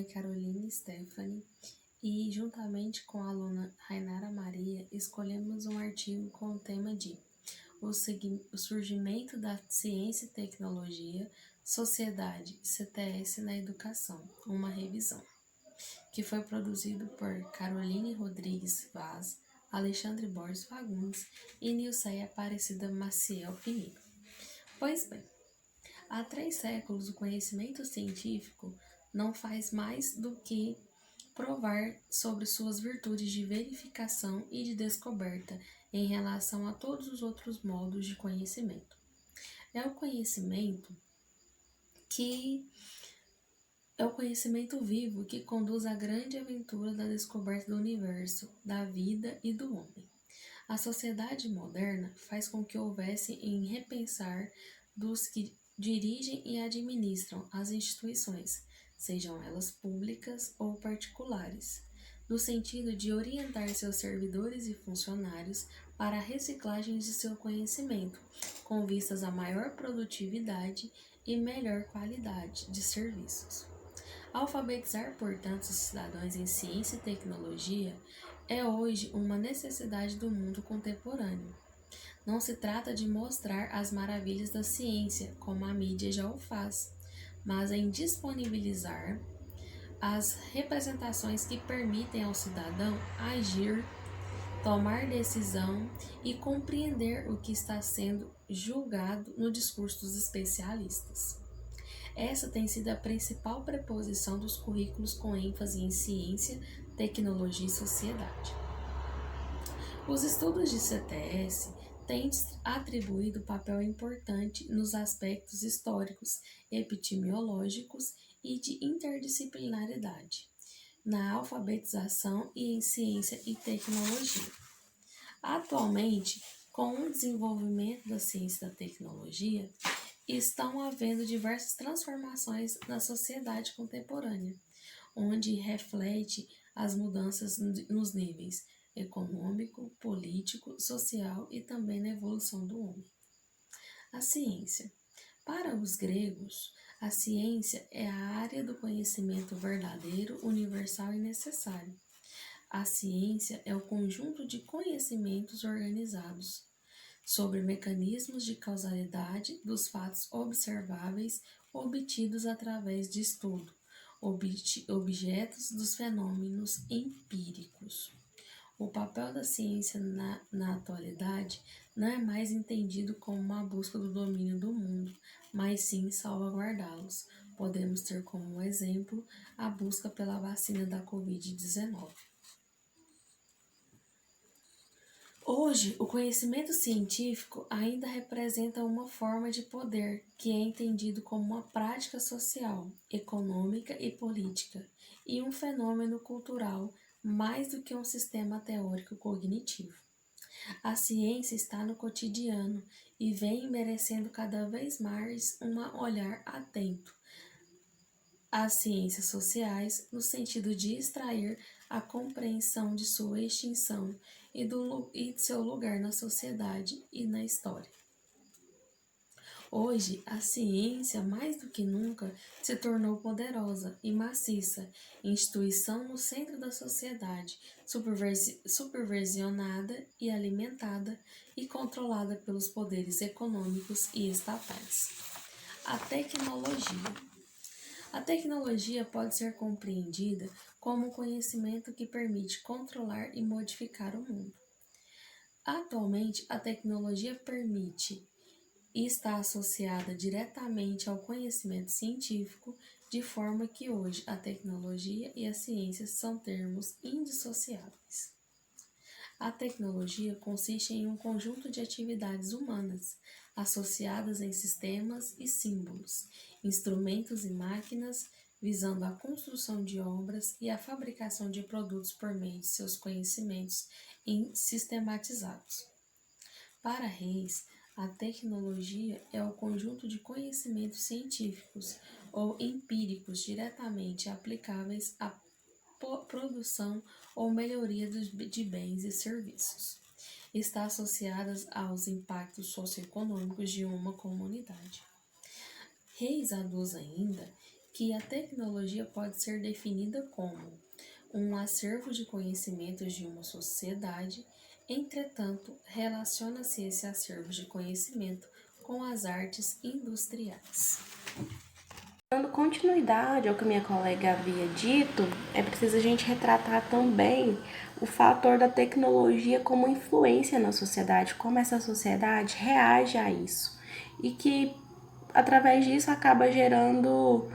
Caroline Stephanie e, juntamente com a aluna Rainara Maria, escolhemos um artigo com o tema de o surgimento da ciência e tecnologia, sociedade e CTS na educação, uma revisão, que foi produzido por Caroline Rodrigues Vaz, Alexandre Borges Fagundes e Nilceia Aparecida Maciel Pinheiro. Pois bem, há 3 séculos o conhecimento científico não faz mais do que provar sobre suas virtudes de verificação e de descoberta em relação a todos os outros modos de conhecimento. É o conhecimento vivo que conduz à grande aventura da descoberta do universo, da vida e do homem. A sociedade moderna faz com que houvesse em repensar dos que dirigem e administram as instituições, sejam elas públicas ou particulares, no sentido de orientar seus servidores e funcionários para a reciclagem de seu conhecimento, com vistas a maior produtividade e melhor qualidade de serviços. Alfabetizar, portanto, os cidadãos em ciência e tecnologia é hoje uma necessidade do mundo contemporâneo. Não se trata de mostrar as maravilhas da ciência, como a mídia já o faz, mas em disponibilizar as representações que permitem ao cidadão agir, tomar decisão e compreender o que está sendo julgado no discurso dos especialistas. Essa tem sido a principal preposição dos currículos com ênfase em ciência, tecnologia e sociedade. Os estudos de CTS têm atribuído papel importante nos aspectos históricos, epidemiológicos e de interdisciplinaridade, na alfabetização e em ciência e tecnologia. Atualmente, com o desenvolvimento da ciência e da tecnologia, estão havendo diversas transformações na sociedade contemporânea, onde reflete as mudanças nos níveis econômico, político, social e também na evolução do homem. A ciência. Para os gregos, a ciência é a área do conhecimento verdadeiro, universal e necessário. A ciência é o conjunto de conhecimentos organizados sobre mecanismos de causalidade dos fatos observáveis obtidos através de estudo, objetos dos fenômenos empíricos. O papel da ciência na atualidade não é mais entendido como uma busca do domínio do mundo, mas sim salvaguardá-los. Podemos ter como exemplo a busca pela vacina da Covid-19. Hoje, o conhecimento científico ainda representa uma forma de poder que é entendido como uma prática social, econômica e política, e um fenômeno cultural mais do que um sistema teórico cognitivo. A ciência está no cotidiano e vem merecendo cada vez mais um olhar atento às ciências sociais, no sentido de extrair a compreensão de sua extinção e de seu lugar na sociedade e na história. Hoje, a ciência, mais do que nunca, se tornou poderosa e maciça, instituição no centro da sociedade, supervisionada e alimentada e controlada pelos poderes econômicos e estatais. A tecnologia. A tecnologia pode ser compreendida como um conhecimento que permite controlar e modificar o mundo. Atualmente, a tecnologia permite e está associada diretamente ao conhecimento científico, de forma que hoje a tecnologia e a ciência são termos indissociáveis. A tecnologia consiste em um conjunto de atividades humanas, associadas em sistemas e símbolos, instrumentos e máquinas, visando a construção de obras e a fabricação de produtos por meio de seus conhecimentos sistematizados. Para Reis, a tecnologia é o conjunto de conhecimentos científicos ou empíricos diretamente aplicáveis à produção ou melhoria de bens e serviços. Está associada aos impactos socioeconômicos de uma comunidade. Reis aduz ainda que a tecnologia pode ser definida como um acervo de conhecimentos de uma sociedade. Entretanto, relaciona-se esse acervo de conhecimento com as artes industriais. Dando continuidade ao que minha colega havia dito, é preciso a gente retratar também o fator da tecnologia como influência na sociedade, como essa sociedade reage a isso e que, através disso, acaba gerando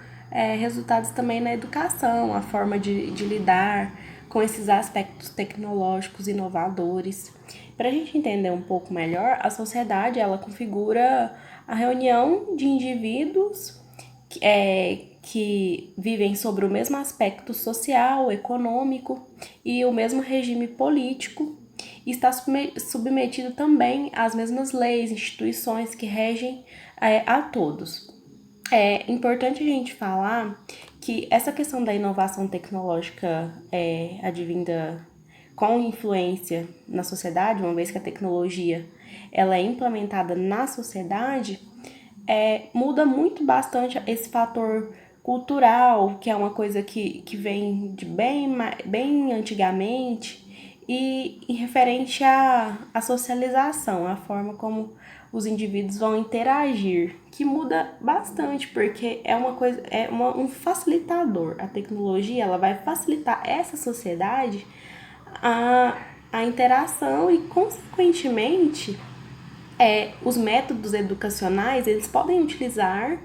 resultados também na educação, a forma de lidar com esses aspectos tecnológicos inovadores. Para a gente entender um pouco melhor, a sociedade ela configura a reunião de indivíduos que vivem sobre o mesmo aspecto social, econômico e o mesmo regime político, e está submetido também às mesmas leis, instituições que regem a todos. É importante a gente falar que essa questão da inovação tecnológica advinda com influência na sociedade, uma vez que a tecnologia ela é implementada na sociedade, muda muito bastante esse fator cultural, que é uma coisa que vem de bem antigamente, e em referente à socialização, a forma como os indivíduos vão interagir, que muda bastante, porque é uma coisa, um facilitador. A tecnologia ela vai facilitar essa sociedade a interação e, consequentemente, os métodos educacionais eles podem utilizar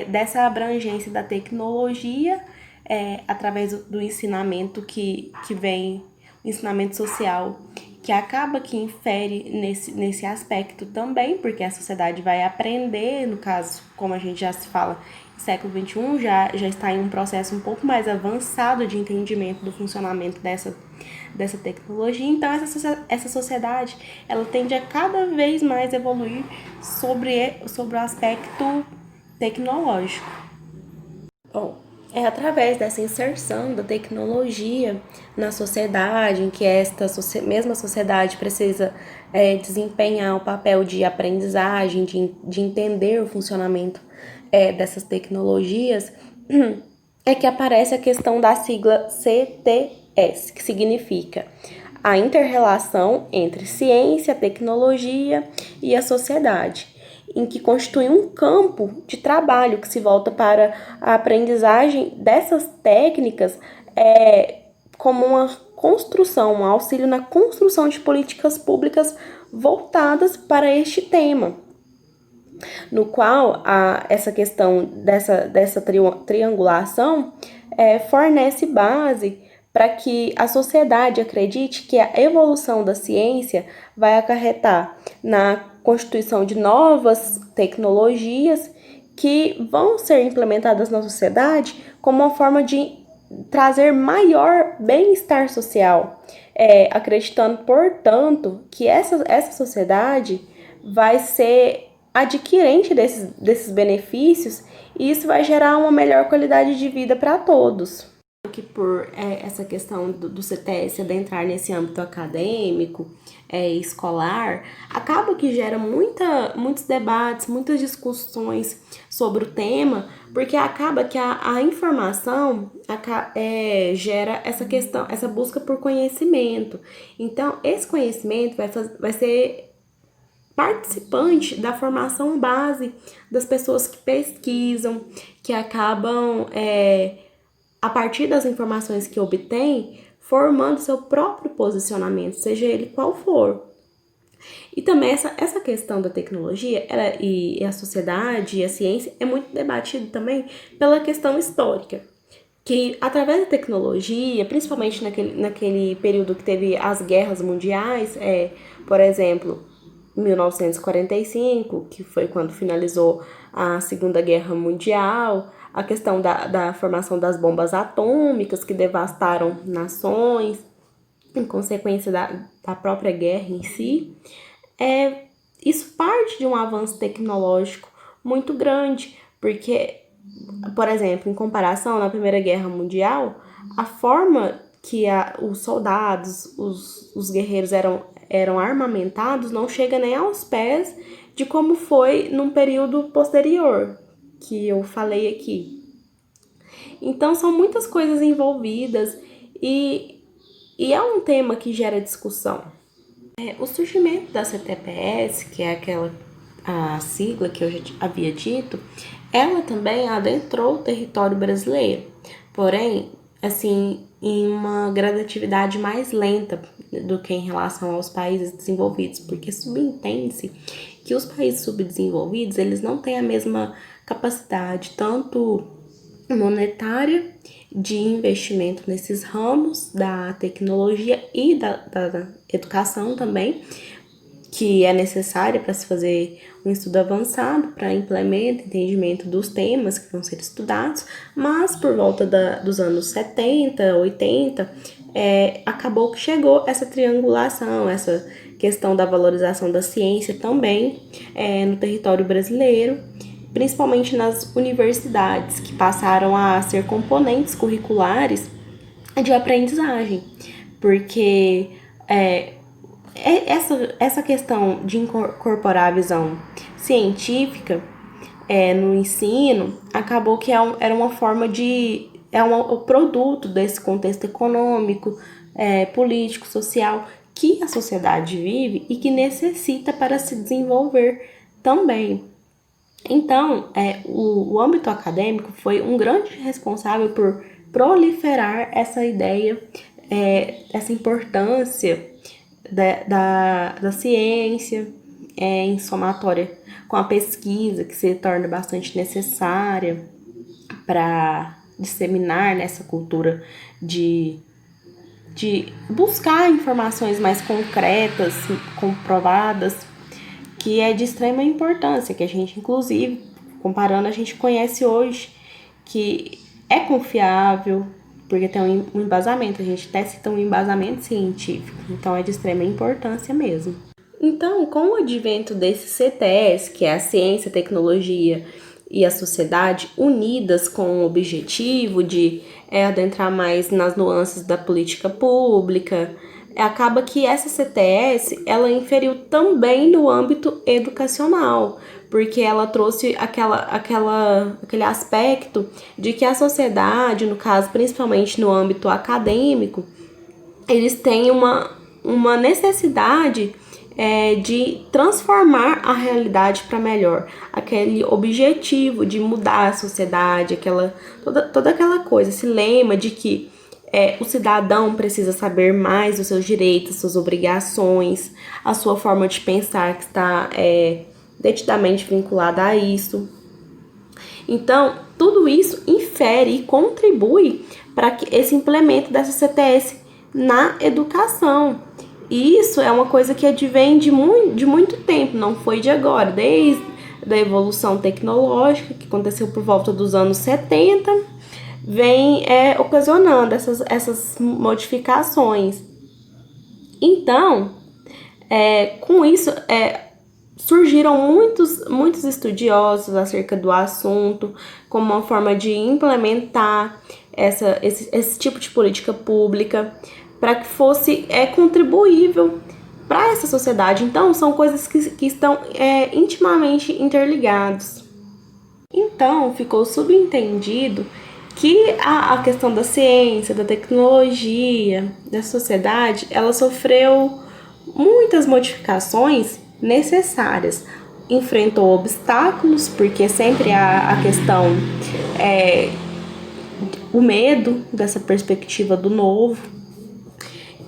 dessa abrangência da tecnologia através do ensinamento que vem, o ensinamento social, que acaba que infere nesse aspecto também, porque a sociedade vai aprender, no caso, como a gente já se fala, século XXI já está em um processo um pouco mais avançado de entendimento do funcionamento dessa tecnologia. Então, essa sociedade ela tende a cada vez mais evoluir sobre o aspecto tecnológico. Bom, é através dessa inserção da tecnologia na sociedade, em que esta mesma sociedade precisa desempenhar o papel de aprendizagem, de entender o funcionamento dessas tecnologias, é que aparece a questão da sigla CTS, que significa a inter-relação entre ciência, tecnologia e a sociedade, em que constitui um campo de trabalho que se volta para a aprendizagem dessas técnicas como uma construção, um auxílio na construção de políticas públicas voltadas para este tema, no qual essa questão dessa triangulação fornece base para que a sociedade acredite que a evolução da ciência vai acarretar na constituição de novas tecnologias que vão ser implementadas na sociedade como uma forma de trazer maior bem-estar social, acreditando, portanto, que essa sociedade vai ser adquirente desses benefícios e isso vai gerar uma melhor qualidade de vida para todos. Que por essa questão do CTS adentrar nesse âmbito acadêmico, escolar, acaba que gera muitos debates, muitas discussões sobre o tema, porque acaba que a informação gera essa questão, essa busca por conhecimento. Então, esse conhecimento vai ser participante da formação base das pessoas que pesquisam, que acabam, a partir das informações que obtém, formando seu próprio posicionamento, seja ele qual for. E também essa questão da tecnologia e a sociedade e a ciência é muito debatido também pela questão histórica, que através da tecnologia, principalmente naquele período que teve as guerras mundiais, por exemplo, 1945, que foi quando finalizou a Segunda Guerra Mundial, a questão da formação das bombas atômicas que devastaram nações, em consequência da própria guerra em si, isso parte de um avanço tecnológico muito grande, porque, por exemplo, em comparação na Primeira Guerra Mundial, a forma que os soldados, os guerreiros eram armamentados não chega nem aos pés de como foi num período posterior, que eu falei aqui. Então, são muitas coisas envolvidas e é um tema que gera discussão. O surgimento da CTPS, que é a sigla que eu já havia dito, ela também adentrou o território brasileiro, porém, assim, em uma gradatividade mais lenta do que em relação aos países desenvolvidos, porque subentende-se que os países subdesenvolvidos, eles não têm a mesma capacidade, tanto monetária, de investimento nesses ramos da tecnologia e da educação também, que é necessária para se fazer um estudo avançado para implemento, entendimento dos temas que vão ser estudados, mas por volta dos anos 70, 80, acabou que chegou essa triangulação, essa questão da valorização da ciência também no território brasileiro, principalmente nas universidades, que passaram a ser componentes curriculares de aprendizagem, porque essa questão de incorporar a visão científica no ensino acabou que era uma forma de... o produto desse contexto econômico, político, social que a sociedade vive e que necessita para se desenvolver também. Então, o âmbito acadêmico foi um grande responsável por proliferar essa ideia, essa importância da ciência, em somatória com a pesquisa, que se torna bastante necessária para disseminar nessa cultura de buscar informações mais concretas, comprovadas, que é de extrema importância, que a gente, inclusive, comparando, a gente conhece hoje, que é confiável, porque tem um embasamento, a gente até cita um embasamento científico, então é de extrema importância mesmo. Então, com o advento desse CTS, que é a ciência, a tecnologia e a sociedade unidas com o objetivo de adentrar mais nas nuances da política pública, acaba que essa CTS, ela inferiu também no âmbito educacional, porque ela trouxe aquele aspecto de que a sociedade, no caso, principalmente no âmbito acadêmico, eles têm uma necessidade de transformar a realidade para melhor, aquele objetivo de mudar a sociedade, toda aquela coisa, esse lema de que o cidadão precisa saber mais dos seus direitos, suas obrigações, a sua forma de pensar que está detidamente vinculada a isso. Então, tudo isso infere e contribui para que esse implemento dessa CTS na educação. E isso é uma coisa que advém de muito tempo, não foi de agora, desde a evolução tecnológica, que aconteceu por volta dos anos 70, vem ocasionando essas modificações. Então, com isso, surgiram muitos estudiosos acerca do assunto, como uma forma de implementar esse tipo de política pública, para que fosse contribuível para essa sociedade. Então, são coisas que estão intimamente interligadas. Então, ficou subentendido que a questão da ciência, da tecnologia, da sociedade, ela sofreu muitas modificações necessárias. Enfrentou obstáculos, porque sempre há a questão, o medo dessa perspectiva do novo,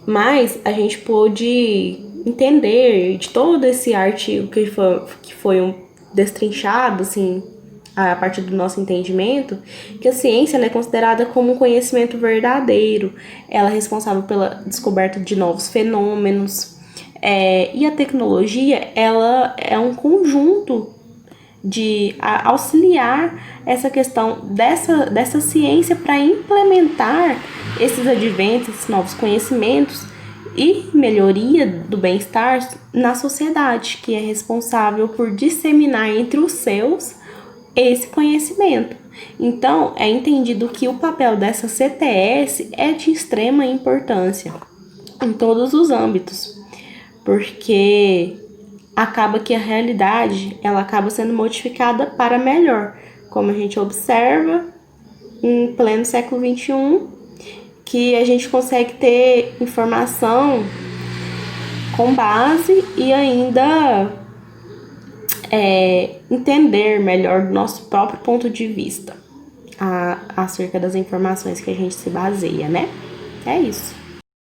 mas a gente pôde entender de todo esse artigo que foi destrinchado, assim, a partir do nosso entendimento, que a ciência é considerada como um conhecimento verdadeiro, ela é responsável pela descoberta de novos fenômenos, e a tecnologia, ela é um conjunto de auxiliar essa questão dessa ciência para implementar esses adventos, esses novos conhecimentos e melhoria do bem-estar na sociedade, que é responsável por disseminar entre os seus esse conhecimento. Então, é entendido que o papel dessa CTS é de extrema importância em todos os âmbitos, porque acaba que a realidade ela acaba sendo modificada para melhor, como a gente observa em pleno século XXI, que a gente consegue ter informação com base e ainda entender melhor do nosso próprio ponto de vista acerca das informações que a gente se baseia, né? É isso.